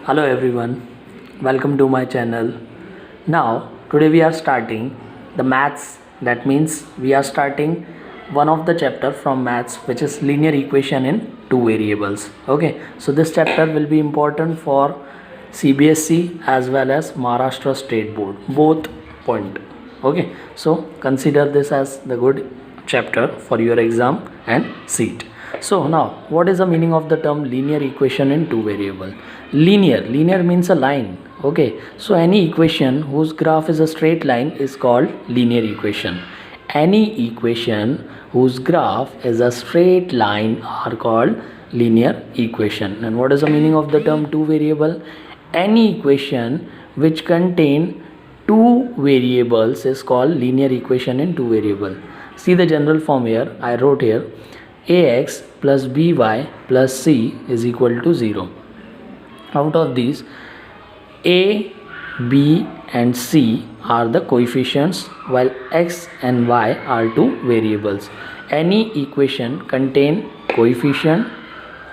Hello everyone, welcome to my channel. Now, today we are starting the maths. That means we are starting one of the chapter from maths, which is linear equation in two variables. Okay, so this chapter will be important for CBSE as well as Maharashtra State Board, both point. Okay, so consider this as the good chapter for your exam and seat. So now, what is the meaning of the term linear equation in two variable? Linear means a line. Okay, so any equation whose graph is a straight line is called linear equation. Any equation whose graph is a straight line are called linear equation. And what is the meaning of the term two variable? Any equation which contain two variables is called linear equation in two variable. See the general form here. I wrote here ax plus by plus c is equal to 0. Out of these, a, b and c are the coefficients, while x and y are two variables. Any equation contain coefficient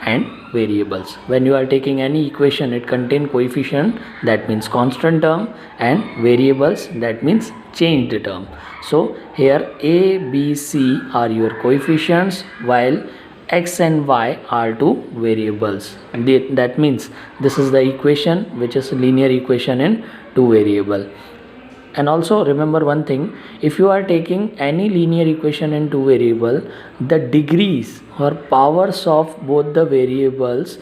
and variables. When you are taking any equation, it contain coefficient, that means constant term, and variables, that means changed term. So here a, b, c are your coefficients, while x and y are two variables. That means this is the equation which is linear equation in two variable. And also remember one thing, if you are taking any linear equation in two variable, the degrees or powers of both the variables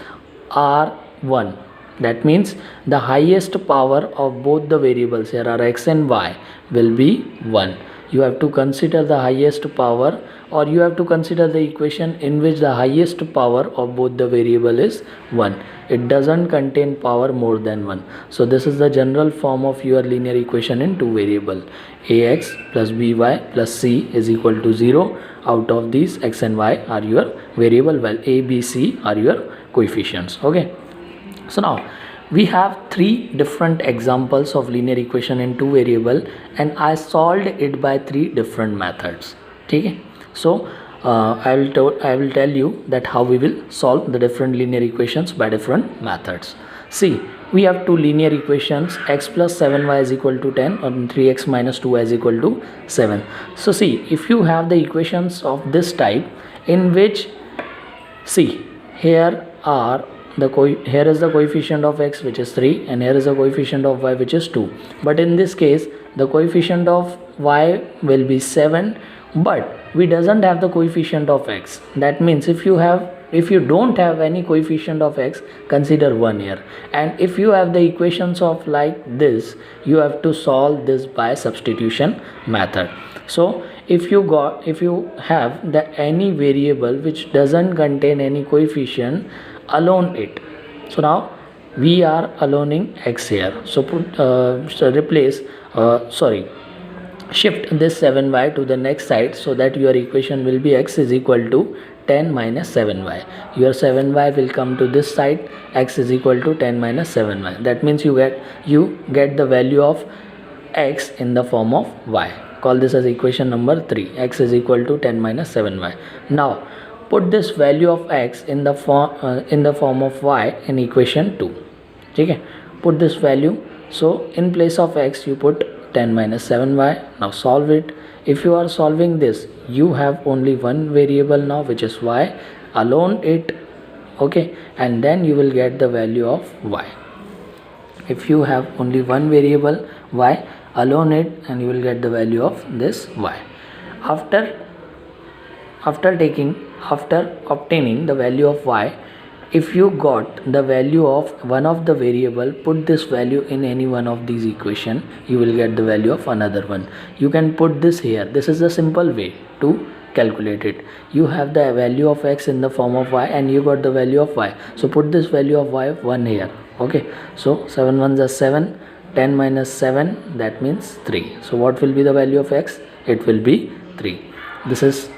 are 1. That means the highest power of both the variables, here are x and y, will be 1. You have to consider the highest power, or you have to consider the equation in which the highest power of both the variable is 1. It doesn't contain power more than 1. So this is the general form of your linear equation in two variable. Ax plus by plus c is equal to 0. Out of these, x and y are your variable, while a, b, c are your coefficients. Okay, so now we have three different examples of linear equation in two variable, and I solved it by three different methods. Okay, so I will tell you that how we will solve the different linear equations by different methods. See, we have two linear equations, x plus 7y is equal to 10 and 3x minus 2y is equal to 7. So see, if you have the equations of this type, in which, see, here is the coefficient of x, which is 3, and here is the coefficient of y, which is 2. But in this case, the coefficient of y will be 7, but we doesn't have the coefficient of x. That means if you don't have any coefficient of x, consider 1 here. And if you have the equations of like this, you have to solve this by substitution method. So if you have any variable which doesn't contain any coefficient, alone it. So now we are aloning x here. So shift this 7y to the next side, so that your equation will be x is equal to 10 minus 7y. Your 7y will come to this side, x is equal to 10 minus 7y. That means you get the value of x in the form of y. Call this as equation number 3. X is equal to 10 minus 7y. Now put this value of x in the form of y in equation 2. Okay, put this value. So in place of x, you put 10 minus 7y. Now solve it. If you are solving this, you have only one variable now, which is y. Alone it. Okay, and then you will get the value of y. If you have only one variable y, alone it, and you will get the value of this y. After obtaining the value of y, if you got the value of one of the variable, put this value in any one of these equation, you will get the value of another one. You can put this here. This is a simple way to calculate it. You have the value of x in the form of y, and you got the value of y. So put this value of y 1 here. Okay, so 7 1s are 7, 10 minus 7, that means 3. So what will be the value of x? It will be 3. This is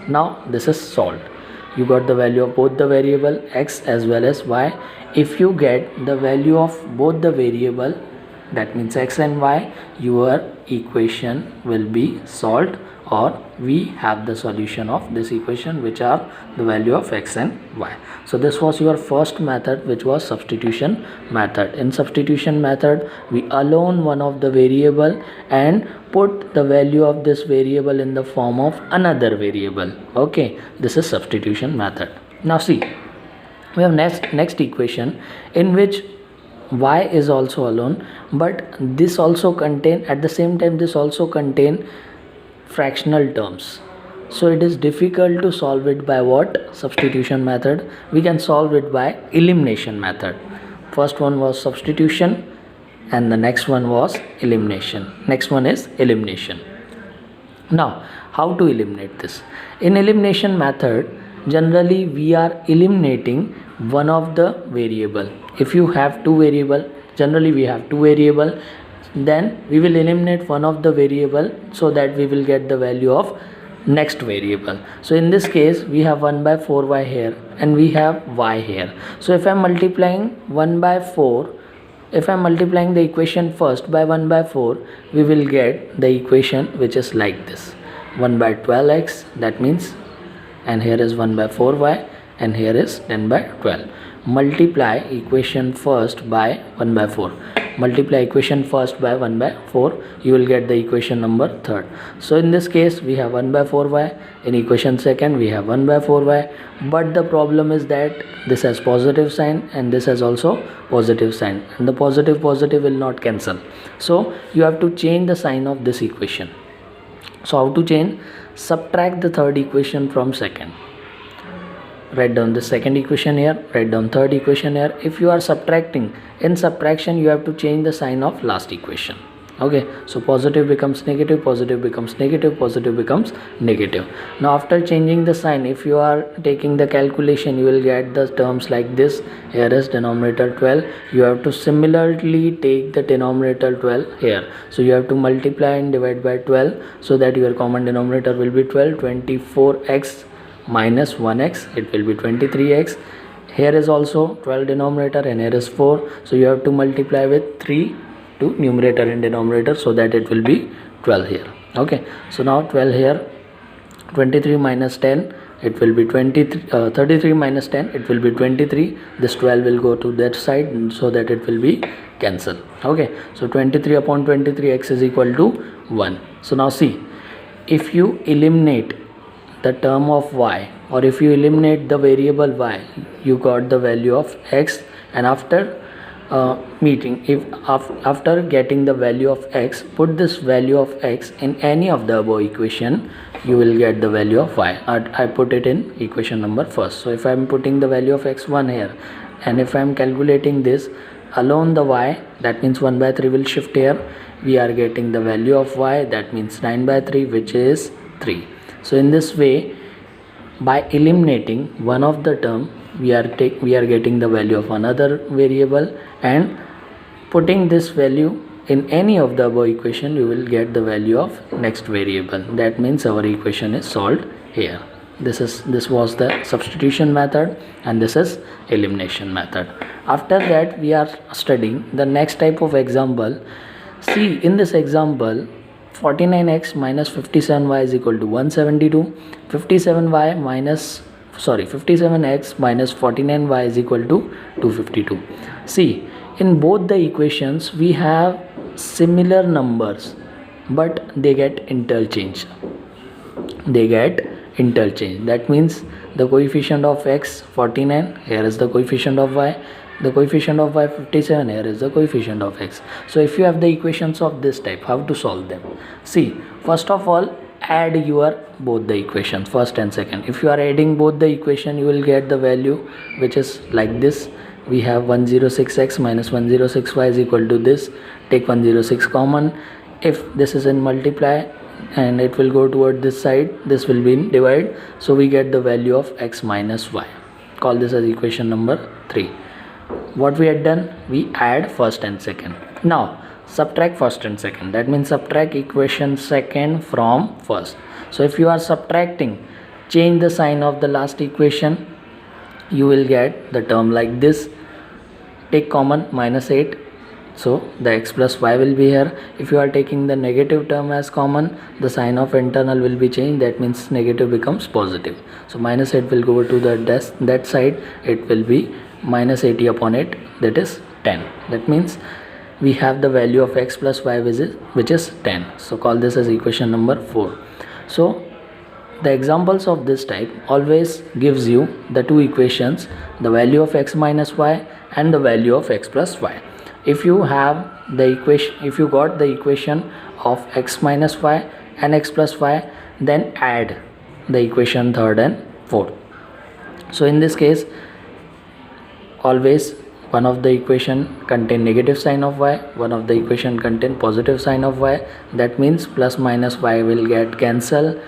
solved. You got the value of both the variable x as well as y. If you get the value of both the variable, that means x and y, your equation will be solved or we have the solution of this equation, which are the value of x and y. So this was your first method, which was substitution method. In substitution method, we alone one of the variable and put the value of this variable in the form of another variable. Okay, this is substitution method. Now see, we have next equation in which y is also alone, but this also contain, at the same time this also contain fractional terms. So it is difficult to solve it by what? Substitution method. We can solve it by elimination method. First one was substitution and the next one was elimination. Next one is elimination. Now how to eliminate this? In elimination method, generally we are eliminating one of the variable. If you have two variable, generally we have two variable, then we will eliminate one of the variable so that we will get the value of next variable. So in this case we have 1 by 4y here and we have y here. So if I am multiplying 1 by 4, if I am multiplying the equation first by 1 by 4, we will get the equation which is like this: 1 by 12x, that means, and here is 1 by 4y and here is 10 by 12. Multiply equation first by 1 by 4. Multiply equation first by 1 by 4, you will get the equation number third. So in this case we have 1 by 4y, in equation second we have 1 by 4y, but the problem is that this has positive sign and this has also positive sign, and the positive will not cancel. So you have to change the sign of this equation. So how to change? Subtract the third equation from second. Write down the second equation here, write down third equation here. If you are subtracting, in subtraction you have to change the sign of last equation. Okay, so positive becomes negative, positive becomes negative, positive becomes negative. Now after changing the sign, if you are taking the calculation, you will get the terms like this. Here is denominator 12. You have to similarly take the denominator 12 here. So you have to multiply and divide by 12 so that your common denominator will be 12. 24x minus 1x, it will be 23x. Here is also 12 denominator and here is 4. So you have to multiply with 3 to numerator and denominator so that it will be 12 here. Okay, so now 12 here, 23 minus 10, it will be 33 minus 10, it will be 23. This 12 will go to that side so that it will be cancelled. Okay, so 23 upon 23, x is equal to 1. So now see, if you eliminate the term of y, or if you eliminate the variable y, you got the value of x, and after after getting the value of x, put this value of x in any of the above equation, you will get the value of y. I put it in equation number first. So if I am putting the value of x1 here, and if I am calculating this alone the y, that means 1 by 3 will shift here, we are getting the value of y, that means 9 by 3, which is 3. So in this way, by eliminating one of the term, we are getting the value of another variable, and putting this value in any of the above equation, you will get the value of next variable. That means our equation is solved here. This was the substitution method and this is elimination method. After that, we are studying the next type of example. See, in this example, 49x minus 57y is equal to 172. 57x minus 49y is equal to 252. See, in both the equations we have similar numbers, but they get interchanged. That means the coefficient of x 49, here is the coefficient of y, the coefficient of y 57, here is the coefficient of x. So if you have the equations of this type, how to solve them? See, first of all, add your both the equations, first and second. If you are adding both the equation, you will get the value which is like this. We have 106x minus 106y is equal to this. Take 106 common. If this is in multiply and it will go toward this side, this will be in divide, so we get the value of x minus y. Call this as equation number 3. What we had done, we add first and second. Now subtract first and second, that means subtract equation second from first. So if you are subtracting, change the sign of the last equation, you will get the term like this. Take common, minus 8, So the x plus y will be here. If you are taking the negative term as common, the sign of internal will be changed. That means negative becomes positive. So minus 8 will go to that side. It will be minus 80 upon 8, that is 10. That means we have the value of x plus y which is 10. So call this as equation number 4. So the examples of this type always gives you the two equations, the value of x minus y and the value of x plus y. If you have the equation, if you got the equation of x minus y and x plus y, then add the equation 3rd and 4th. So in this case, always one of the equation contain negative sign of y, one of the equation contain positive sign of y. That means plus minus y will get cancel.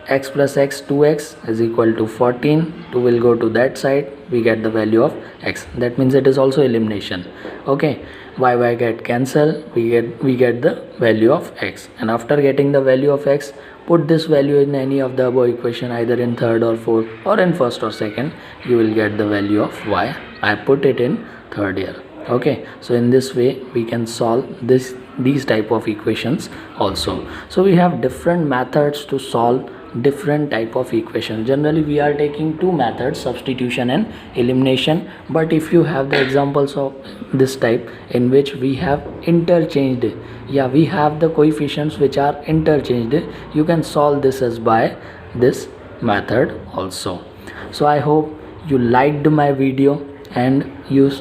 X plus x, 2x is equal to 14. 2 will go to that side, we get the value of x. That means it is also elimination. Okay, y get cancel, we get the value of x. And after getting the value of x, put this value in any of the above equation, either in 3rd or 4th or in 1st or 2nd, you will get the value of y. I put it in 3rd here. Okay, so in this way we can solve these type of equations also. So we have different methods to solve different type of equation. Generally we are taking two methods, substitution and elimination, but if you have the examples of this type in which we have interchanged, we have the coefficients which are interchanged, you can solve this as by this method also. So I hope you liked my video and you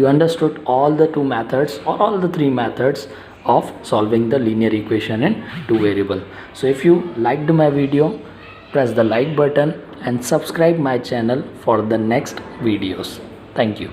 understood all the two methods or all the three methods of solving the linear equation in two variable. So if you liked my video, press the like button and subscribe my channel for the next videos. Thank you.